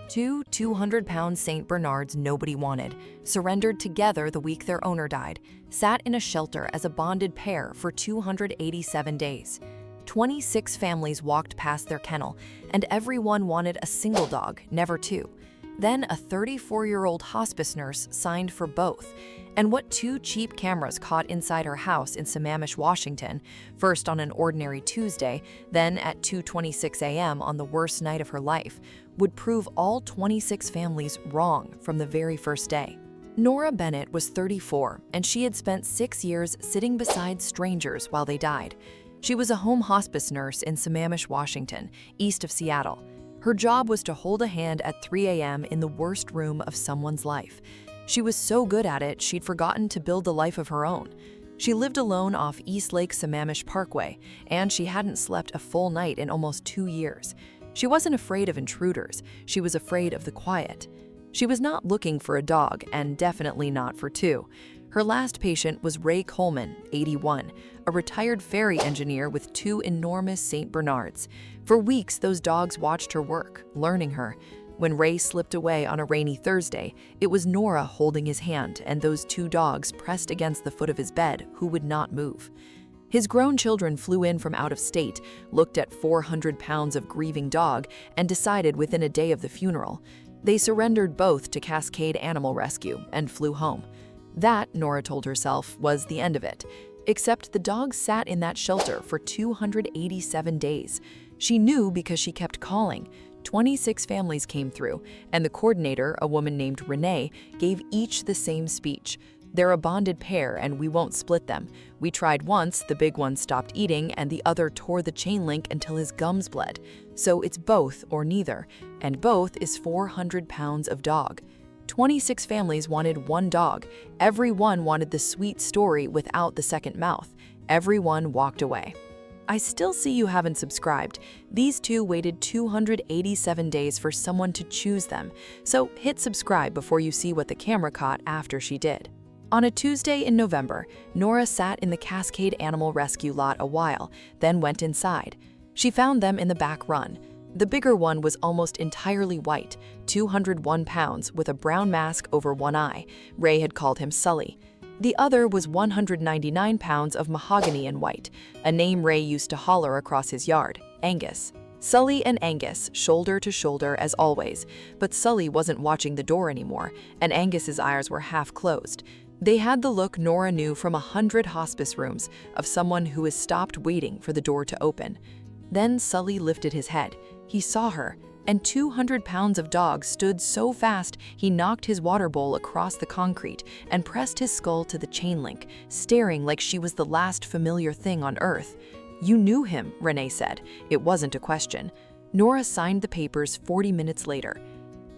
Two 200-pound St. Bernards nobody wanted, surrendered together the week their owner died, sat in a shelter as a bonded pair for 287 days. 26 families walked past their kennel, and everyone wanted a single dog, never two. Then a 34-year-old hospice nurse signed for both. And what two cheap cameras caught inside her house in Sammamish, Washington, first on an ordinary Tuesday, then at 2:26 a.m. on the worst night of her life, would prove all 26 families wrong from the very first day. Nora Bennett was 34, and she had spent 6 years sitting beside strangers while they died. She was a home hospice nurse in Sammamish, Washington, east of Seattle. Her job was to hold a hand at 3 a.m. in the worst room of someone's life. She was so good at it, she'd forgotten to build a life of her own. She lived alone off East Lake Sammamish Parkway, and she hadn't slept a full night in almost 2 years. She wasn't afraid of intruders, she was afraid of the quiet. She was not looking for a dog, and definitely not for two. Her last patient was Ray Coleman, 81, a retired ferry engineer with 2 enormous St. Bernards. For weeks, those dogs watched her work, learning her. When Ray slipped away on a rainy Thursday, it was Nora holding his hand and those 2 dogs pressed against the foot of his bed who would not move. His grown children flew in from out of state, looked at 400 pounds of grieving dog, and decided within a day of the funeral. They surrendered both to Cascade Animal Rescue and flew home. That, Nora told herself, was the end of it. Except the dogs sat in that shelter for 287 days. She knew because she kept calling. 26 families came through, and the coordinator, a woman named Renee, gave each the same speech. They're a bonded pair and we won't split them. We tried once, the big one stopped eating and the other tore the chain link until his gums bled. So it's both or neither, and both is 400 pounds of dog. 26 families wanted one dog. Everyone wanted the sweet story without the second mouth. Everyone walked away. I still see you haven't subscribed. These two waited 287 days for someone to choose them, so hit subscribe before you see what the camera caught after she did. On a Tuesday in November, Nora sat in the Cascade Animal Rescue lot a while, then went inside. She found them in the back run. The bigger one was almost entirely white, 201 pounds, with a brown mask over one eye. Ray had called him Sully. The other was 199 pounds of mahogany and white, a name Ray used to holler across his yard, Angus. Sully and Angus, shoulder to shoulder as always, but Sully wasn't watching the door anymore, and Angus's eyes were half closed. They had the look Nora knew from 100 hospice rooms of someone who has stopped waiting for the door to open. Then Sully lifted his head. He saw her, and 200 pounds of dog stood so fast he knocked his water bowl across the concrete and pressed his skull to the chain link, staring like she was the last familiar thing on earth. "You knew him," Renee said. It wasn't a question. Nora signed the papers 40 minutes later.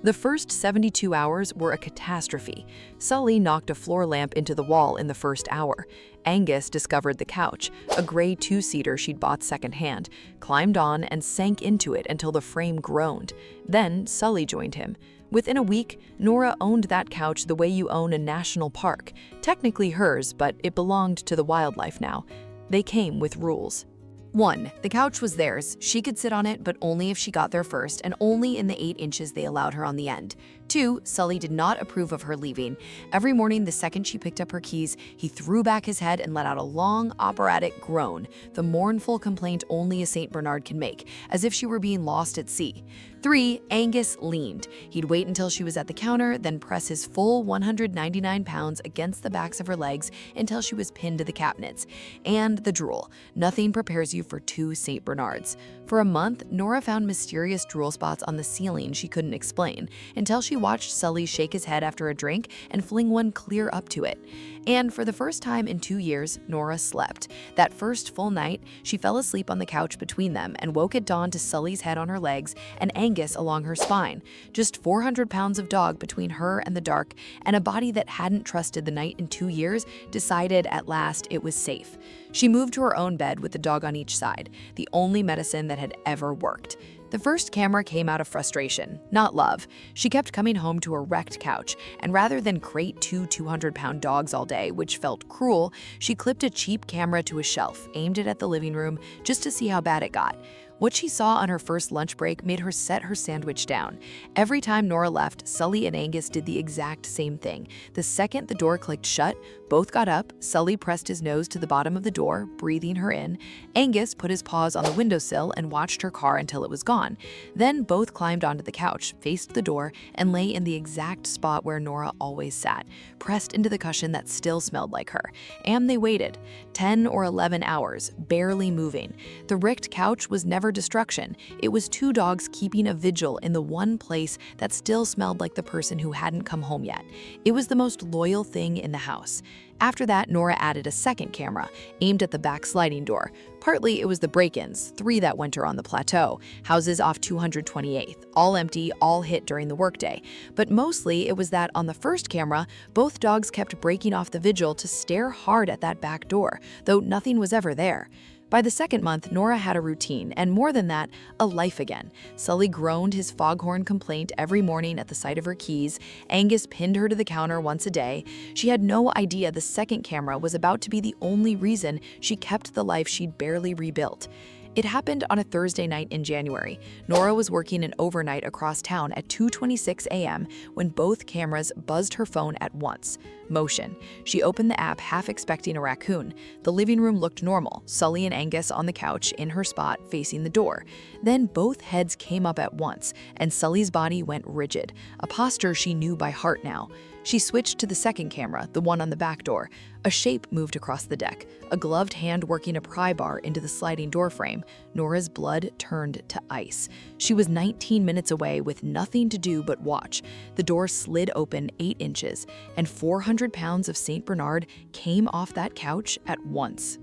The first 72 hours were a catastrophe. Sully knocked a floor lamp into the wall in the first hour. Angus discovered the couch, a gray 2-seater she'd bought secondhand, climbed on and sank into it until the frame groaned. Then Sully joined him. Within a week, Nora owned that couch the way you own a national park. Technically hers, but it belonged to the wildlife now. They came with rules. 1. The couch was theirs. She could sit on it, but only if she got there first, and only in the 8 inches they allowed her on the end. 2. Sully did not approve of her leaving. Every morning, the second she picked up her keys, he threw back his head and let out a long, operatic groan, the mournful complaint only a St. Bernard can make, as if she were being lost at sea. 3. Angus leaned. He'd wait until she was at the counter, then press his full 199 pounds against the backs of her legs until she was pinned to the cabinets. And the drool. Nothing prepares you for 2 St. Bernards. For a month, Nora found mysterious drool spots on the ceiling she couldn't explain, until she watched Sully shake his head after a drink and fling one clear up to it. And for the first time in 2 years, Nora slept. That first full night, she fell asleep on the couch between them and woke at dawn to Sully's head on her legs and Angus along her spine. Just 400 pounds of dog between her and the dark, and a body that hadn't trusted the night in 2 years decided at last it was safe. She moved to her own bed with the dog on each side, the only medicine that had ever worked. The first camera came out of frustration, not love. She kept coming home to a wrecked couch, and rather than crate 2 200-pound dogs all day, which felt cruel, she clipped a cheap camera to a shelf, aimed it at the living room, just to see how bad it got. What she saw on her first lunch break made her set her sandwich down. Every time Nora left, Sully and Angus did the exact same thing. The second the door clicked shut, both got up. Sully pressed his nose to the bottom of the door, breathing her in. Angus put his paws on the windowsill and watched her car until it was gone. Then both climbed onto the couch, faced the door, and lay in the exact spot where Nora always sat, pressed into the cushion that still smelled like her. And they waited. 10 or 11 hours, barely moving. The wrecked couch was never destruction. It was two dogs keeping a vigil in the one place that still smelled like the person who hadn't come home yet. It was the most loyal thing in the house. After that, Nora added a second camera, aimed at the back sliding door. Partly it was the break-ins, 3 that went her on the plateau, houses off 228th, all empty, all hit during the workday. But mostly it was that on the first camera, both dogs kept breaking off the vigil to stare hard at that back door, though nothing was ever there. By the second month, Nora had a routine, and more than that, a life again. Sully groaned his foghorn complaint every morning at the sight of her keys. Angus pinned her to the counter once a day. She had no idea the second camera was about to be the only reason she kept the life she'd barely rebuilt. It happened on a Thursday night in January. Nora was working an overnight across town at 2:26 a.m. when both cameras buzzed her phone at once. Motion. She opened the app half expecting a raccoon. The living room looked normal, Sully and Angus on the couch in her spot facing the door. Then both heads came up at once, and Sully's body went rigid, a posture she knew by heart now. She switched to the second camera, the one on the back door. A shape moved across the deck, a gloved hand working a pry bar into the sliding door frame. Nora's blood turned to ice. She was 19 minutes away with nothing to do but watch. The door slid open 8 inches, and 400 pounds of St. Bernard came off that couch at once.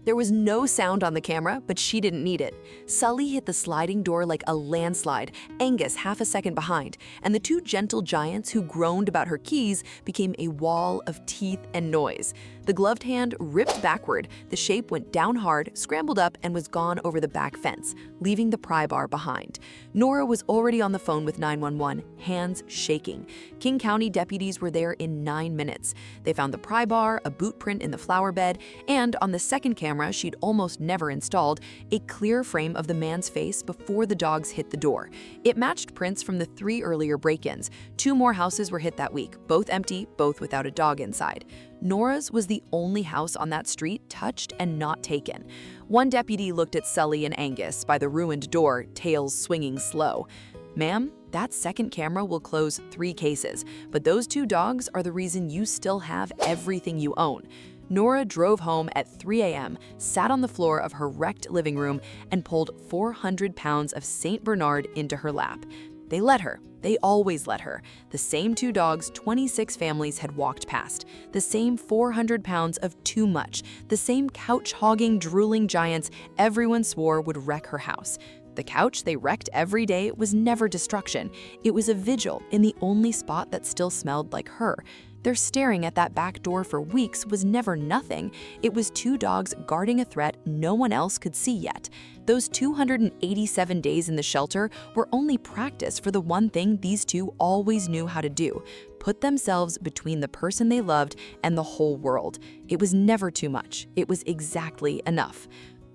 There was no sound on the camera, but she didn't need it. Sully hit the sliding door like a landslide, Angus half a second behind, and the two gentle giants who groaned about her keys became a wall of teeth and noise. The gloved hand ripped backward, the shape went down hard, scrambled up, and was gone over the back fence, leaving the pry bar behind. Nora was already on the phone with 911, hands shaking. King County deputies were there in 9 minutes. They found the pry bar, a boot print in the flower bed, and on the second camera she'd almost never installed, a clear frame of the man's face before the dogs hit the door. It matched prints from the 3 earlier break-ins. 2 more houses were hit that week, both empty, both without a dog inside. Nora's was the only house on that street touched and not taken. One deputy looked at Sully and Angus by the ruined door, tails swinging slow. "Ma'am, that second camera will close 3 cases, but those 2 dogs are the reason you still have everything you own." Nora drove home at 3 a.m., sat on the floor of her wrecked living room, and pulled 400 pounds of St. Bernard into her lap. They let her. They always let her. The same 2 dogs 26 families had walked past. The same 400 pounds of too much. The same couch-hogging, drooling giants everyone swore would wreck her house. The couch they wrecked every day was never destruction. It was a vigil in the only spot that still smelled like her. Their staring at that back door for weeks was never nothing. It was 2 dogs guarding a threat no one else could see yet. Those 287 days in the shelter were only practice for the one thing these 2 always knew how to do: put themselves between the person they loved and the whole world. It was never too much. It was exactly enough.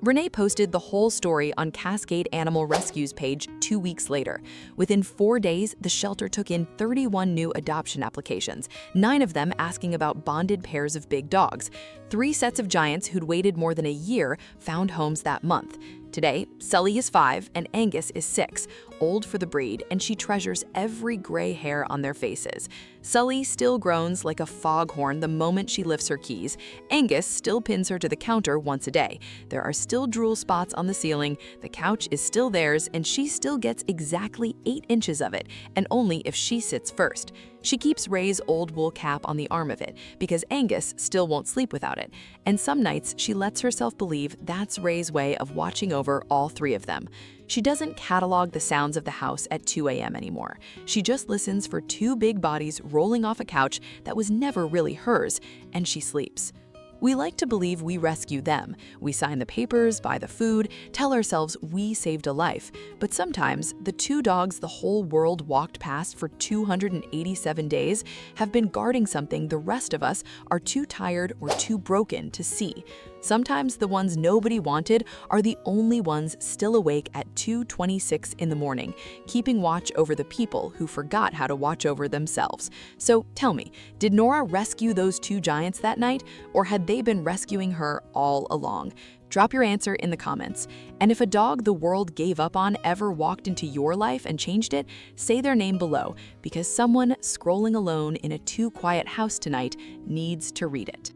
Renee posted the whole story on Cascade Animal Rescue's page 2 weeks later. Within 4 days, the shelter took in 31 new adoption applications, 9 of them asking about bonded pairs of big dogs. 3 sets of giants who'd waited more than a year found homes that month. Today, Sully is 5 and Angus is 6, old for the breed, and she treasures every gray hair on their faces. Sully still groans like a foghorn the moment she lifts her keys. Angus still pins her to the counter once a day. There are still drool spots on the ceiling, the couch is still theirs, and she still gets exactly 8 inches of it, and only if she sits first. She keeps Ray's old wool cap on the arm of it, because Angus still won't sleep without it. And some nights, she lets herself believe that's Ray's way of watching over all 3 of them. She doesn't catalog the sounds of the house at 2 a.m. anymore. She just listens for 2 big bodies rolling off a couch that was never really hers, and she sleeps. We like to believe we rescue them. We sign the papers, buy the food, tell ourselves we saved a life. But sometimes, the 2 dogs the whole world walked past for 287 days have been guarding something the rest of us are too tired or too broken to see. Sometimes the ones nobody wanted are the only ones still awake at 2:26 in the morning, keeping watch over the people who forgot how to watch over themselves. So tell me, did Nora rescue those two giants that night, or had they been rescuing her all along? Drop your answer in the comments. And if a dog the world gave up on ever walked into your life and changed it, say their name below, because someone scrolling alone in a too quiet house tonight needs to read it.